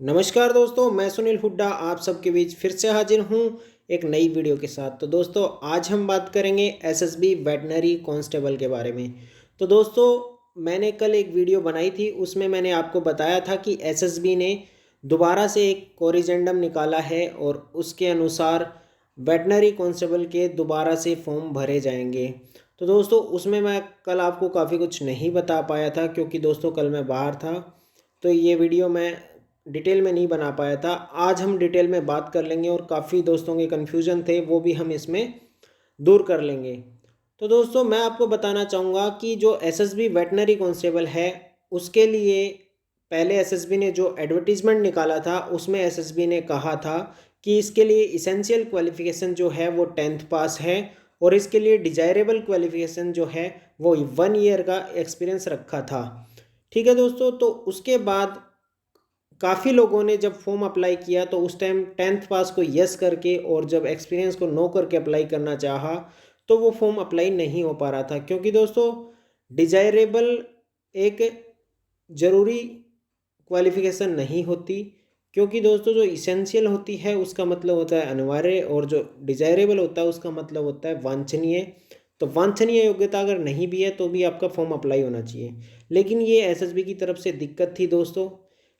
नमस्कार दोस्तों, मैं सुनील हुड्डा आप सबके बीच फिर से हाजिर हूँ एक नई वीडियो के साथ। तो दोस्तों आज हम बात करेंगे एसएसबी वेटनरी कांस्टेबल के बारे में। तो दोस्तों मैंने कल एक वीडियो बनाई थी, उसमें मैंने आपको बताया था कि एसएसबी ने दोबारा से एक कोरिजेंडम निकाला है और उसके अनुसार वेटनरी कांस्टेबल के दोबारा से फॉर्म भरे जाएंगे। तो दोस्तों उसमें मैं कल आपको काफ़ी कुछ नहीं बता पाया था क्योंकि दोस्तों कल मैं बाहर था, तो ये वीडियो मैं डिटेल में नहीं बना पाया था। आज हम डिटेल में बात कर लेंगे और काफ़ी दोस्तों के कन्फ्यूज़न थे वो भी हम इसमें दूर कर लेंगे। तो दोस्तों मैं आपको बताना चाहूँगा कि जो एसएसबी वेटनरी कांस्टेबल है उसके लिए पहले एसएसबी ने जो एडवर्टीज़मेंट निकाला था उसमें एसएसबी ने कहा था कि इसके लिए इसेंशियल क्वालिफ़िकेशन जो है वो 10th पास है और इसके लिए डिजायरेबल क्वालिफ़िकेशन जो है वो 1 ईयर का एक्सपीरियंस रखा था। ठीक है दोस्तों, तो उसके बाद काफ़ी लोगों ने जब फॉर्म अप्लाई किया तो उस टाइम 10th पास को यस करके और जब एक्सपीरियंस को नो करके अप्लाई करना चाहा तो वो फॉर्म अप्लाई नहीं हो पा रहा था क्योंकि दोस्तों डिजायरेबल एक ज़रूरी क्वालिफ़िकेशन नहीं होती। क्योंकि दोस्तों जो इसेंशियल होती है उसका मतलब होता है अनिवार्य और जो डिजायरेबल होता है उसका मतलब होता है वांछनीय। तो वांछनीय योग्यता अगर नहीं भी है तो भी आपका फॉर्म अप्लाई होना चाहिए। लेकिन ये एसएसबी की तरफ से दिक्कत थी दोस्तों।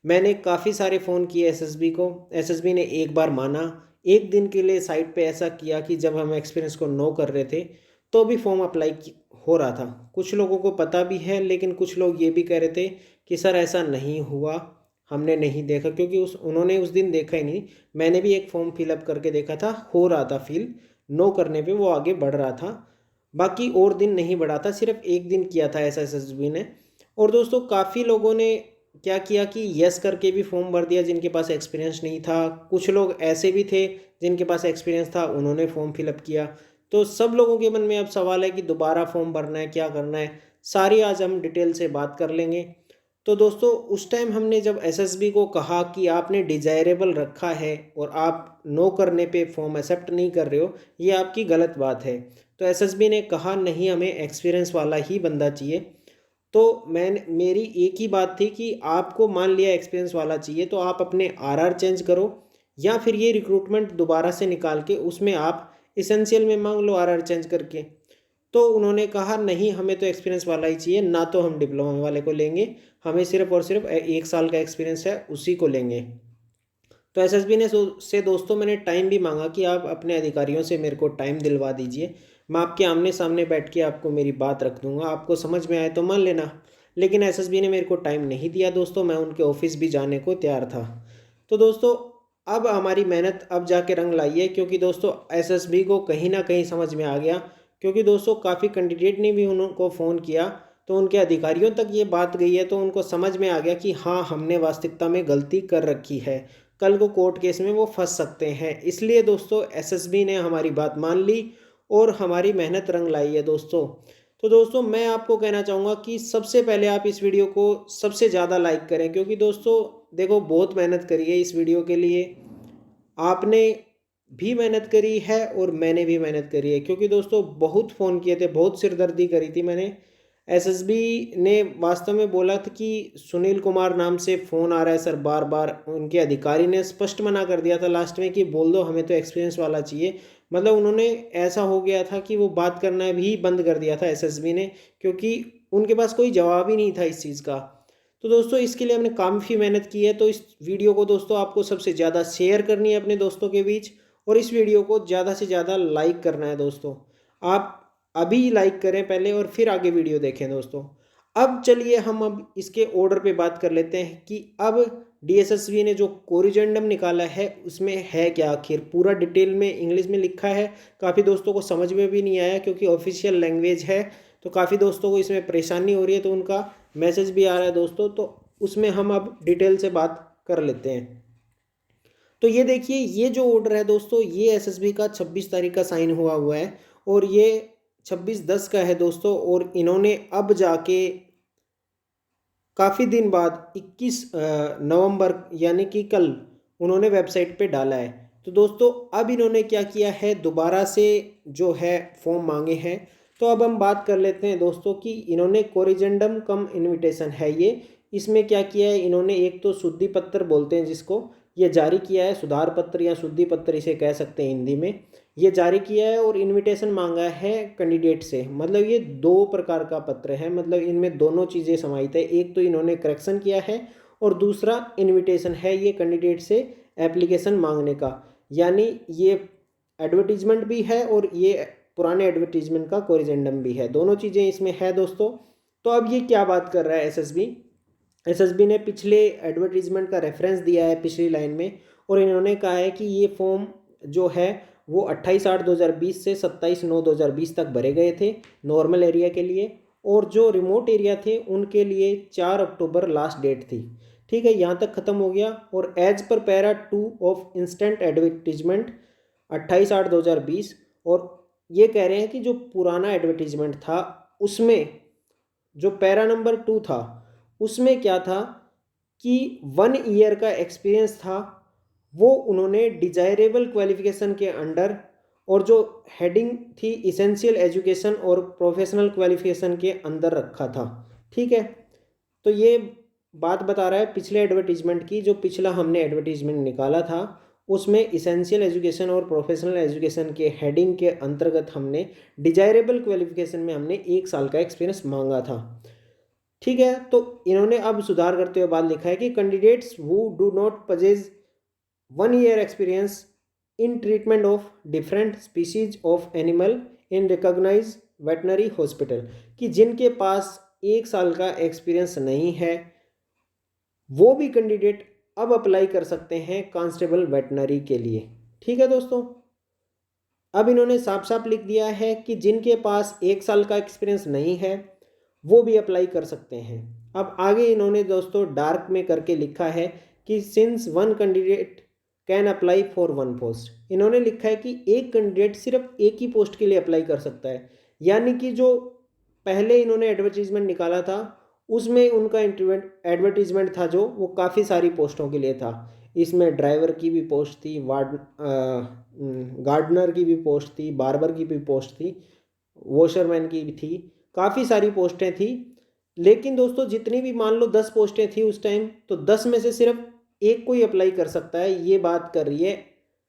मैंने काफ़ी सारे फ़ोन किए एसएसबी को, एसएसबी ने एक बार माना, एक दिन के लिए साइट पे ऐसा किया कि जब हम एक्सपीरियंस को नो कर रहे थे तो भी फॉर्म अप्लाई हो रहा था। कुछ लोगों को पता भी है लेकिन कुछ लोग ये भी कह रहे थे कि सर ऐसा नहीं हुआ, हमने नहीं देखा, क्योंकि उन्होंने उस दिन देखा ही नहीं। मैंने भी एक फॉर्म फिलअप करके देखा था, हो रहा था फिल, नो करने पे वो आगे बढ़ रहा था, बाकी और दिन नहीं बढ़ा था, सिर्फ एक दिन किया था ऐसा एसएसबी ने। और दोस्तों काफ़ी लोगों ने क्या किया कि यस करके भी फॉर्म भर दिया जिनके पास एक्सपीरियंस नहीं था। कुछ लोग ऐसे भी थे जिनके पास एक्सपीरियंस था, उन्होंने फॉर्म फिलअप किया। तो सब लोगों के मन में अब सवाल है कि दोबारा फॉर्म भरना है, क्या करना है, सारी आज हम डिटेल से बात कर लेंगे। तो दोस्तों उस टाइम हमने जब एसएसबी को कहा कि आपने डिजायरेबल रखा है और आप नो करने पे फॉर्म एक्सेप्ट नहीं कर रहे हो, ये आपकी गलत बात है। तो एसएसबी ने कहा नहीं, हमें एक्सपीरियंस वाला ही बंदा चाहिए। तो मेरी एक ही बात थी कि आपको मान लिया एक्सपीरियंस वाला चाहिए तो आप अपने आरआर चेंज करो या फिर ये रिक्रूटमेंट दोबारा से निकाल के उसमें आप इसेंशियल में मांग लो आरआर चेंज करके। तो उन्होंने कहा नहीं, हमें तो एक्सपीरियंस वाला ही चाहिए, ना तो हम डिप्लोमा वाले को लेंगे, हमें सिर्फ और सिर्फ 1 साल का एक्सपीरियंस है उसी को लेंगे। तो एसएसबी ने से दोस्तों मैंने टाइम भी मांगा कि आप अपने अधिकारियों से मेरे को टाइम दिलवा दीजिए, मैं आपके आमने सामने बैठ के आपको मेरी बात रख दूंगा, आपको समझ में आए तो मान लेना। लेकिन एसएसबी ने मेरे को टाइम नहीं दिया दोस्तों, मैं उनके ऑफिस भी जाने को तैयार था। तो दोस्तों अब हमारी मेहनत अब जाके रंग लाई है क्योंकि दोस्तों एसएसबी को कहीं ना कहीं समझ में आ गया। क्योंकि दोस्तों काफ़ी कैंडिडेट ने भी उनको फ़ोन किया तो उनके अधिकारियों तक ये बात गई है, तो उनको समझ में आ गया कि हाँ हमने वास्तविकता में गलती कर रखी है, कल को कोर्ट केस में वो फंस सकते हैं। इसलिए दोस्तों एसएसबी ने हमारी बात मान ली और हमारी मेहनत रंग लाई है दोस्तों। तो दोस्तों मैं आपको कहना चाहूँगा कि सबसे पहले आप इस वीडियो को सबसे ज़्यादा लाइक करें क्योंकि दोस्तों देखो बहुत मेहनत करी है इस वीडियो के लिए, आपने भी मेहनत करी है और मैंने भी मेहनत करी है। क्योंकि दोस्तों बहुत फ़ोन किए थे, बहुत सिरदर्दी करी थी मैंने। एसएसबी ने वास्तव में बोला था कि सुनील कुमार नाम से फ़ोन आ रहा है सर बार बार, उनके अधिकारी ने स्पष्ट मना कर दिया था लास्ट में कि बोल दो हमें तो एक्सपीरियंस वाला चाहिए। मतलब उन्होंने ऐसा हो गया था कि वो बात करना भी बंद कर दिया था एसएसबी ने, क्योंकि उनके पास कोई जवाब ही नहीं था इस चीज़ का। तो दोस्तों इसके लिए हमने काफ़ी मेहनत की है। तो इस वीडियो को दोस्तों आपको सबसे ज़्यादा शेयर करनी है अपने दोस्तों के बीच और इस वीडियो को ज़्यादा से ज़्यादा लाइक करना है दोस्तों। आप अभी लाइक करें पहले और फिर आगे वीडियो देखें दोस्तों। अब चलिए हम अब इसके ऑर्डर पे बात कर लेते हैं कि अब डीएसएसबी ने जो कोरिजेंडम निकाला है उसमें है क्या आखिर। पूरा डिटेल में इंग्लिश में लिखा है, काफ़ी दोस्तों को समझ में भी नहीं आया क्योंकि ऑफिशियल लैंग्वेज है, तो काफ़ी दोस्तों को इसमें परेशानी हो रही है, तो उनका मैसेज भी आ रहा है दोस्तों। तो उसमें हम अब डिटेल से बात कर लेते हैं। तो ये देखिए ये जो ऑर्डर है दोस्तों ये एसएसबी का 26 तारीख का साइन हुआ है और ये 26/10 का है दोस्तों। और इन्होंने अब जाके काफ़ी दिन बाद 21 नवंबर यानी कि कल उन्होंने वेबसाइट पे डाला है। तो दोस्तों अब इन्होंने क्या किया है, दोबारा से जो है फॉर्म मांगे हैं। तो अब हम बात कर लेते हैं दोस्तों कि इन्होंने कोरिजेंडम कम इनविटेशन है ये, इसमें क्या किया है इन्होंने, एक तो शुद्धि पत्र बोलते हैं जिसको, ये जारी किया है, सुधार पत्र या शुद्धि पत्र इसे कह सकते हैं हिंदी में, ये जारी किया है और इनविटेशन मांगा है कैंडिडेट से। मतलब ये दो प्रकार का पत्र है, मतलब इनमें दोनों चीज़ें समाहित है, एक तो इन्होंने करेक्शन किया है और दूसरा इनविटेशन है ये कैंडिडेट से एप्लीकेशन मांगने का। यानी ये एडवर्टीजमेंट भी है और ये पुराने एडवर्टीजमेंट का कोरिजेंडम भी है, दोनों चीज़ें इसमें है दोस्तों। तो अब ये क्या बात कर रहा है एसएसबी ने पिछले एडवर्टीजमेंट का रेफरेंस दिया है पिछली लाइन में, और इन्होंने कहा है कि ये फॉर्म जो है वो 28/8/2020 से 27/9/2020 तक भरे गए थे नॉर्मल एरिया के लिए, और जो रिमोट एरिया थे उनके लिए 4 अक्टूबर लास्ट डेट थी। ठीक है, यहाँ तक ख़त्म हो गया। और as per para 2 of instant advertisement 28/8/2020, और ये कह रहे हैं कि जो पुराना एडवर्टीजमेंट था उसमें जो पैरा नंबर 2 था उसमें क्या था कि 1 ईयर का एक्सपीरियंस था, वो उन्होंने डिजायरेबल क्वालिफिकेशन के अंडर, और जो हेडिंग थी इसेंशियल एजुकेशन और प्रोफेशनल क्वालिफिकेशन के अंदर रखा था। ठीक है, तो ये बात बता रहा है पिछले एडवर्टीजमेंट की, जो पिछला हमने एडवर्टीजमेंट निकाला था उसमें इसेंशियल एजुकेशन और प्रोफेशनल एजुकेशन के हेडिंग के अंतर्गत हमने डिजायरेबल क्वालिफिकेशन में हमने 1 साल का एक्सपीरियंस मांगा था। ठीक है, तो इन्होंने अब सुधार करते हुए बात लिखा है कि candidates who do not possess 1 year experience in treatment of different species of animal in recognise veterinary hospital, कि जिनके पास 1 साल का एक्सपीरियंस नहीं है वो भी कैंडिडेट अब अप्लाई कर सकते हैं कांस्टेबल वेटनरी के लिए। ठीक है दोस्तों, अब इन्होंने साफ साफ लिख दिया है कि जिनके पास 1 साल का एक्सपीरियंस नहीं है वो भी अप्लाई कर सकते हैं। अब आगे इन्होंने दोस्तों डार्क में करके लिखा है कि since 1 candidate can apply for 1 post, इन्होंने लिखा है कि एक कैंडिडेट सिर्फ एक ही पोस्ट के लिए अप्लाई कर सकता है। यानी कि जो पहले इन्होंने एडवर्टीजमेंट निकाला था उसमें उनका एडवर्टीजमेंट था जो वो काफ़ी सारी पोस्टों के लिए था, इसमें ड्राइवर की भी पोस्ट थी, गार्डनर की भी पोस्ट थी, बार्बर की भी पोस्ट थी, वॉशरमैन की भी थी, काफ़ी सारी पोस्टें थी। लेकिन दोस्तों जितनी भी मान लो 10 पोस्टें थी उस टाइम, तो 10 में से सिर्फ एक को ही अप्लाई कर सकता है, ये बात कर रही है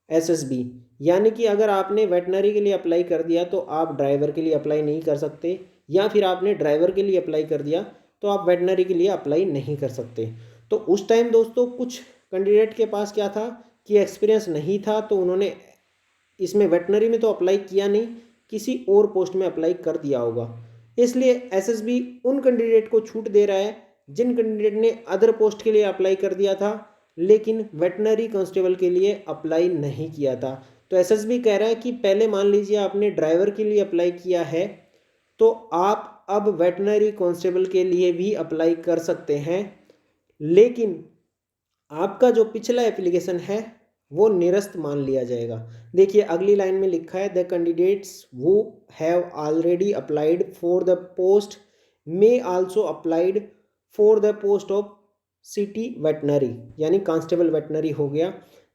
एसएसबी। यानी कि अगर आपने वेटनरी के लिए अप्लाई कर दिया तो आप ड्राइवर के लिए अप्लाई नहीं कर सकते, या फिर आपने ड्राइवर के लिए अप्लाई कर दिया तो आप वेटनरी के लिए अप्लाई नहीं कर सकते। तो उस टाइम दोस्तों कुछ कैंडिडेट के पास क्या था कि एक्सपीरियंस नहीं था, तो उन्होंने इसमें वेटनरी में तो अप्लाई किया नहीं, किसी और पोस्ट में अप्लाई कर दिया होगा। इसलिए एसएसबी उन कैंडिडेट को छूट दे रहा है जिन कैंडिडेट ने अदर पोस्ट के लिए अप्लाई कर दिया था लेकिन वेटनरी कांस्टेबल के लिए अप्लाई नहीं किया था। तो एसएसबी कह रहा है कि पहले मान लीजिए आपने ड्राइवर के लिए अप्लाई किया है तो आप अब वेटनरी कांस्टेबल के लिए भी अप्लाई कर सकते हैं, लेकिन आपका जो पिछला एप्लीकेशन है वो निरस्त मान लिया जाएगा। देखिए अगली लाइन में लिखा है the candidates who have already applied for the post may also applied for the post of city veterinary, यानी कांस्टेबल वेटनरी हो गया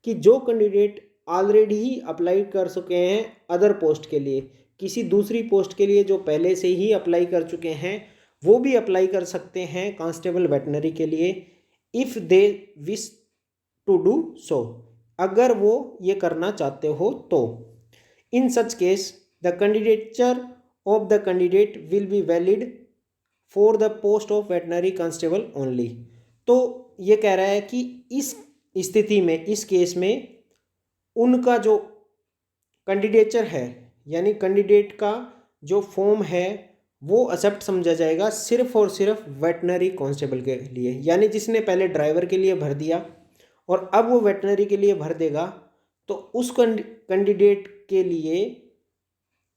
कि जो कैंडिडेट ऑलरेडी ही अप्लाई कर चुके हैं अदर पोस्ट के लिए, किसी दूसरी पोस्ट के लिए जो पहले से ही अप्लाई कर चुके हैं वो भी अप्लाई कर सकते हैं कांस्टेबल वेटनरी के लिए, if they wish to do so, अगर वो ये करना चाहते हो तो। In such case the candidature of the candidate will be valid for the post of veterinary constable only. तो ये कह रहा है कि इस स्थिति में, इस केस में उनका जो कैंडिडेचर है यानी कैंडिडेट का जो फॉर्म है वो एक्सेप्ट समझा जाएगा सिर्फ और सिर्फ वेटनरी कांस्टेबल के लिए। यानी जिसने पहले ड्राइवर के लिए भर दिया और अब वो वेटनरी के लिए भर देगा तो उस कैंडिडेट के लिए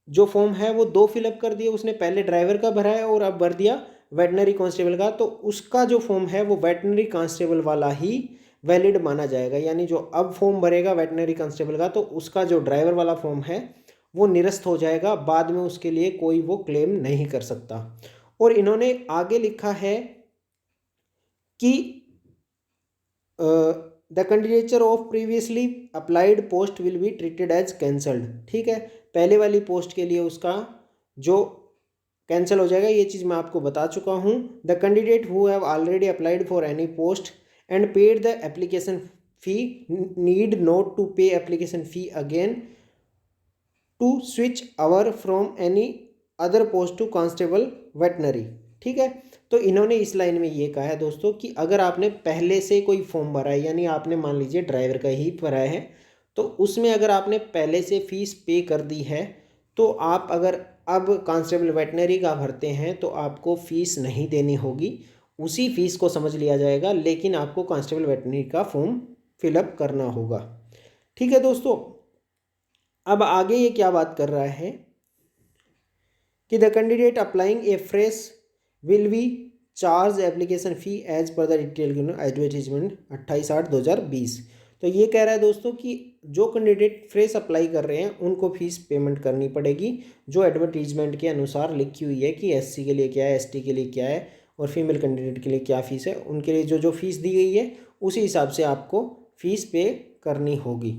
जो फॉर्म है वो 2 फिलअप कर दिए, उसने पहले ड्राइवर का भरा है और अब भर दिया वेटनरी कांस्टेबल का, तो उसका जो फॉर्म है वो वेटनरी कांस्टेबल वाला ही वैलिड माना जाएगा। यानी जो अब फॉर्म भरेगा वेटनरी कांस्टेबल का तो उसका जो ड्राइवर वाला फॉर्म है वो निरस्त हो जाएगा, बाद में उसके लिए कोई वो क्लेम नहीं कर सकता। और इन्होंने आगे लिखा है कि the candidature of previously applied post will be treated as cancelled. ठीक है, पहले वाली पोस्ट के लिए उसका जो कैंसिल हो जाएगा, ये चीज़ मैं आपको बता चुका हूँ। The candidate who have already applied for any post and paid the application fee need not to pay application fee again to switch over from any other post to constable veterinary. ठीक है, तो इन्होंने इस line में ये कहा है दोस्तों कि अगर आपने पहले से कोई फॉर्म भरा है, यानी आपने मान लीजिए ड्राइवर का ही भरा है, तो उसमें अगर आपने पहले से फीस पे कर दी है, तो आप अगर अब कांस्टेबल वेटनरी का भरते हैं तो आपको फ़ीस नहीं देनी होगी, उसी फीस को समझ लिया जाएगा, लेकिन आपको कांस्टेबल वेटनरी का फॉर्म फिलअप करना होगा। ठीक है दोस्तों, अब आगे ये क्या बात कर रहा है कि the candidate applying a fresh will be charge application fee as per the detail advertisement 28/8/2020। तो ये कह रहा है दोस्तों कि जो कैंडिडेट फ्रेश अप्लाई कर रहे हैं उनको फ़ीस पेमेंट करनी पड़ेगी, जो एडवर्टीजमेंट के अनुसार लिखी हुई है कि एससी के लिए क्या है, एसटी के लिए क्या है और फीमेल कैंडिडेट के लिए क्या फ़ीस है, उनके लिए जो जो फ़ीस दी गई है उसी हिसाब से आपको फ़ीस पे करनी होगी।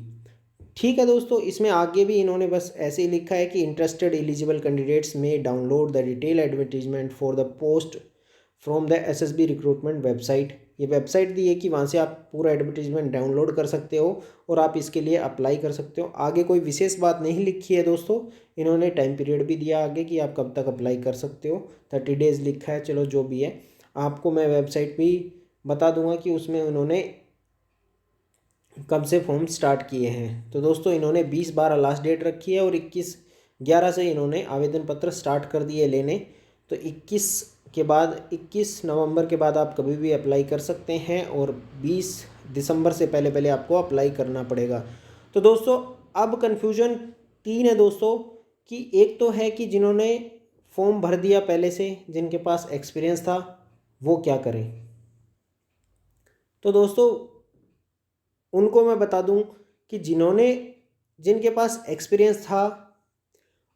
ठीक है दोस्तों, इसमें आगे भी इन्होंने बस ऐसे ही लिखा है कि इंटरेस्टेड एलिजिबल कैंडिडेट्स में download the detail advertisement for the post from the SSB recruitment website. ये वेबसाइट दी है कि वहाँ से आप पूरा एडवर्टीजमेंट डाउनलोड कर सकते हो और आप इसके लिए अप्लाई कर सकते हो। आगे कोई विशेष बात नहीं लिखी है दोस्तों, इन्होंने टाइम पीरियड भी दिया आगे कि आप कब तक अप्लाई कर सकते हो, 30 डेज़ लिखा है। चलो जो भी है, आपको मैं वेबसाइट भी बता दूंगा कि उसमें उन्होंने कब से फॉर्म स्टार्ट किए हैं। तो दोस्तों इन्होंने 20/12 लास्ट डेट रखी है और 21/11 से इन्होंने आवेदन पत्र स्टार्ट कर दिए लेने। तो 21 नवंबर के बाद आप कभी भी अप्लाई कर सकते हैं और 20 दिसंबर से पहले पहले आपको अप्लाई करना पड़ेगा। तो दोस्तों अब कन्फ्यूजन 3 है दोस्तों, कि एक तो है कि जिन्होंने फॉर्म भर दिया पहले से, जिनके पास एक्सपीरियंस था, वो क्या करें। तो दोस्तों उनको मैं बता दूं कि जिनके पास एक्सपीरियंस था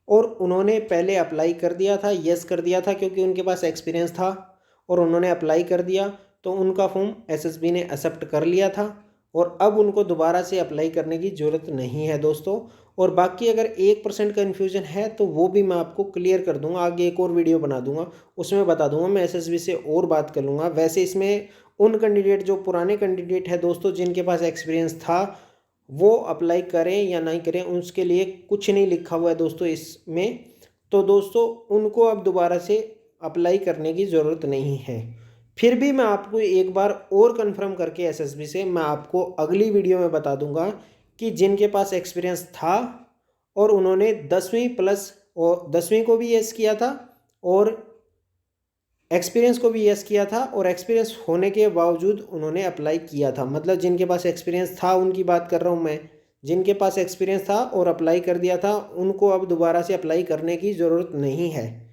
और उन्होंने पहले अप्लाई कर दिया था, यस कर दिया था क्योंकि उनके पास एक्सपीरियंस था और उन्होंने अप्लाई कर दिया, तो उनका फॉर्म एसएसबी ने एक्सेप्ट कर लिया था और अब उनको दोबारा से अप्लाई करने की ज़रूरत नहीं है दोस्तों। और बाकी अगर 1% कन्फ्यूजन है तो वो भी मैं आपको क्लियर कर दूंगा, आगे एक और वीडियो बना दूंगा, उसमें बता दूंगा, मैं एसएसबी से और बात कर लूँगा। वैसे इसमें उन कैंडिडेट जो पुराने कैंडिडेट है दोस्तों, जिनके पास एक्सपीरियंस था, वो अप्लाई करें या नहीं करें उसके लिए कुछ नहीं लिखा हुआ है दोस्तों इसमें। तो दोस्तों उनको अब दोबारा से अप्लाई करने की ज़रूरत नहीं है। फिर भी मैं आपको एक बार और कंफर्म करके एसएसबी से मैं आपको अगली वीडियो में बता दूंगा कि जिनके पास एक्सपीरियंस था और उन्होंने 10वीं प्लस और 10वीं को भी यस किया था और एक्सपीरियंस को भी यस किया था और एक्सपीरियंस होने के बावजूद उन्होंने अप्लाई किया था, मतलब जिनके पास एक्सपीरियंस था उनकी बात कर रहा हूँ मैं, जिनके पास एक्सपीरियंस था और अप्लाई कर दिया था, उनको अब दोबारा से अप्लाई करने की ज़रूरत नहीं है।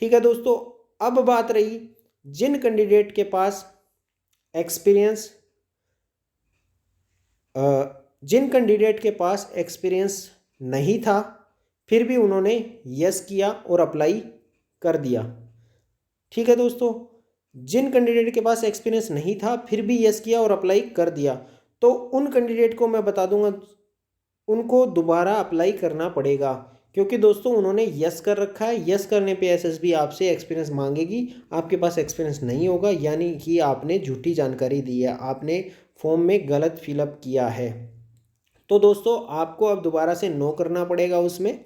ठीक है दोस्तों, अब बात रही जिन कैंडिडेट के पास एक्सपीरियंस नहीं था फिर भी उन्होंने यस किया और अप्लाई कर दिया। ठीक है दोस्तों, जिन कैंडिडेट के पास एक्सपीरियंस नहीं था फिर भी यस किया और अप्लाई कर दिया, तो उन कैंडिडेट को मैं बता दूंगा उनको दोबारा अप्लाई करना पड़ेगा, क्योंकि दोस्तों उन्होंने यस कर रखा है। यस करने पे एसएसबी आपसे एक्सपीरियंस मांगेगी, आपके पास एक्सपीरियंस नहीं होगा यानी कि आपने झूठी जानकारी दी है, आपने फॉर्म में गलत फिलअप किया है। तो दोस्तों आपको अब दोबारा से नो करना पड़ेगा उसमें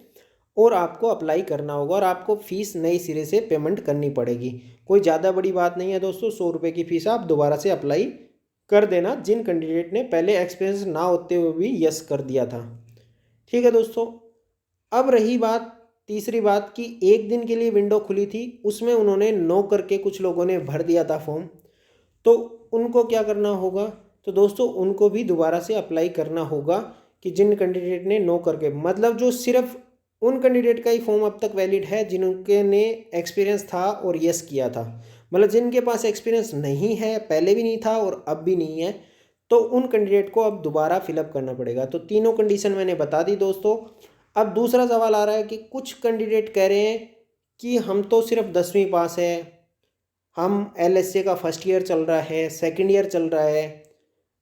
और आपको अप्लाई करना होगा और आपको फ़ीस नई सिरे से पेमेंट करनी पड़ेगी। कोई ज़्यादा बड़ी बात नहीं है दोस्तों, 100 रुपये की फ़ीस आप दोबारा से अप्लाई कर देना जिन कैंडिडेट ने पहले एक्सपीरियंस ना होते हुए भी यस कर दिया था। ठीक है दोस्तों, अब रही बात तीसरी बात कि एक दिन के लिए विंडो खुली थी, उसमें उन्होंने नो करके कुछ लोगों ने भर दिया था फॉर्म, तो उनको क्या करना होगा। तो दोस्तों उनको भी दोबारा से अप्लाई करना होगा कि जिन कैंडिडेट ने नो करके, मतलब जो सिर्फ उन कैंडिडेट का ही फॉर्म अब तक वैलिड है जिनके ने एक्सपीरियंस था और यस किया था, मतलब जिनके पास एक्सपीरियंस नहीं है, पहले भी नहीं था और अब भी नहीं है, तो उन कैंडिडेट को अब दोबारा फिलअप करना पड़ेगा। तो तीनों कंडीशन मैंने बता दी दोस्तों। अब दूसरा सवाल आ रहा है कि कुछ कैंडिडेट कह रहे हैं कि हम तो सिर्फ 10वीं पास है, हम एलएसए का फर्स्ट ईयर चल रहा है, सेकेंड ईयर चल रहा है,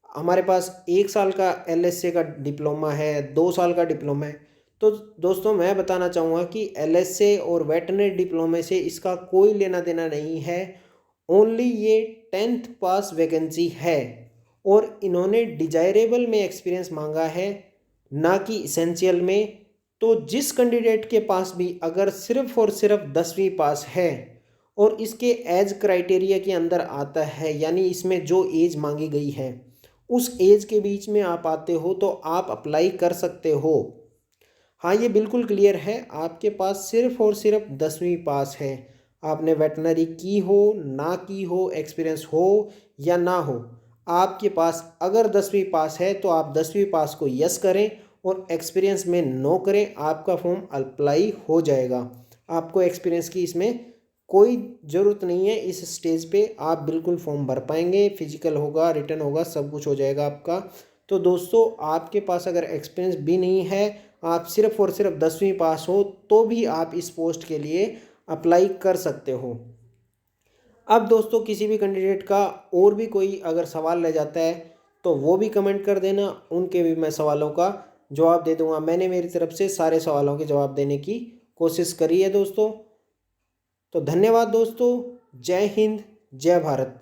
हमारे पास 1 साल का एलएसए का डिप्लोमा है, 2 साल का डिप्लोमा है, तो दोस्तों मैं बताना चाहूँगा कि LSA और वेटरनरी डिप्लोमे से इसका कोई लेना देना नहीं है। ओनली ये 10th पास वैकेंसी है और इन्होंने डिजायरेबल में एक्सपीरियंस मांगा है, ना कि इसेंशियल में। तो जिस कैंडिडेट के पास भी अगर सिर्फ और सिर्फ 10वीं पास है और इसके एज क्राइटेरिया के अंदर आता है, यानी इसमें जो एज मांगी गई है उस एज के बीच में आप आते हो, तो आप अप्लाई कर सकते हो। हाँ, ये बिल्कुल क्लियर है, आपके पास सिर्फ और सिर्फ 10वीं पास है। आपने वेटनरी की हो ना की हो, एक्सपीरियंस हो या ना हो, आपके पास अगर 10वीं पास है तो आप 10वीं पास को यस करें और एक्सपीरियंस में नो करें, आपका फॉर्म अप्लाई हो जाएगा। आपको एक्सपीरियंस की इसमें कोई ज़रूरत नहीं है। इस स्टेज पे आप बिल्कुल फॉर्म भर पाएंगे, फिजिकल होगा, रिटर्न होगा, सब कुछ हो जाएगा आपका। तो दोस्तों आपके पास अगर एक्सपीरियंस भी नहीं है, आप सिर्फ और सिर्फ 10वीं पास हो, तो भी आप इस पोस्ट के लिए अप्लाई कर सकते हो। अब दोस्तों किसी भी कैंडिडेट का और भी कोई अगर सवाल रह जाता है तो वो भी कमेंट कर देना, उनके भी मैं सवालों का जवाब दे दूंगा। मैंने मेरी तरफ से सारे सवालों के जवाब देने की कोशिश करी है दोस्तों। तो धन्यवाद दोस्तों। जय हिंद, जय भारत।